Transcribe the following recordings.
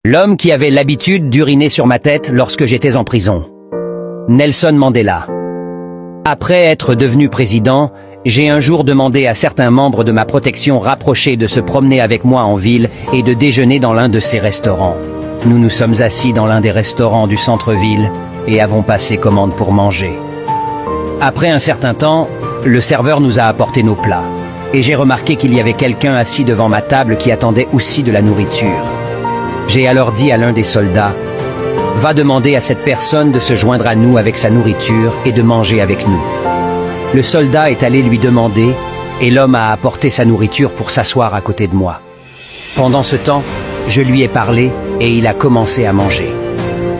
L'homme qui avait l'habitude d'uriner sur ma tête lorsque j'étais en prison. Nelson Mandela. Après être devenu président, j'ai un jour demandé à certains membres de ma protection rapprochée de se promener avec moi en ville et de déjeuner dans l'un de ces restaurants. Nous nous sommes assis dans l'un des restaurants du centre-ville et avons passé commande pour manger. Après un certain temps, le serveur nous a apporté nos plats. Et j'ai remarqué qu'il y avait quelqu'un assis devant ma table qui attendait aussi de la nourriture. J'ai alors dit à l'un des soldats, « Va demander à cette personne de se joindre à nous avec sa nourriture et de manger avec nous. » Le soldat est allé lui demander, et l'homme a apporté sa nourriture pour s'asseoir à côté de moi. Pendant ce temps, je lui ai parlé et il a commencé à manger.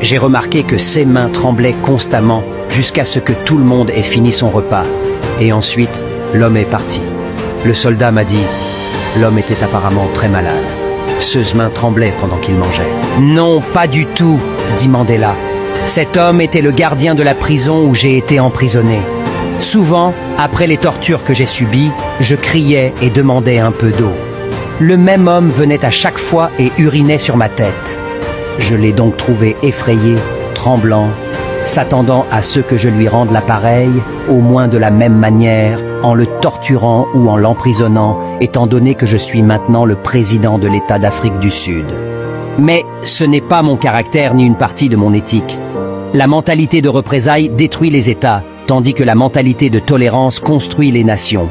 J'ai remarqué que ses mains tremblaient constamment jusqu'à ce que tout le monde ait fini son repas. Et ensuite, l'homme est parti. Le soldat m'a dit, l'homme était apparemment très malade. Ses mains tremblaient pendant qu'il mangeait. Non, pas du tout, dit Mandela. Cet homme était le gardien de la prison où j'ai été emprisonné. Souvent, après les tortures que j'ai subies, je criais et demandais un peu d'eau. Le même homme venait à chaque fois et urinait sur ma tête. Je l'ai donc trouvé effrayé, tremblant, s'attendant à ce que je lui rende l'appareil, au moins de la même manière, en le torturant ou en l'emprisonnant, étant donné que je suis maintenant le président de l'État d'Afrique du Sud. Mais ce n'est pas mon caractère ni une partie de mon éthique. La mentalité de représailles détruit les États, tandis que la mentalité de tolérance construit les nations.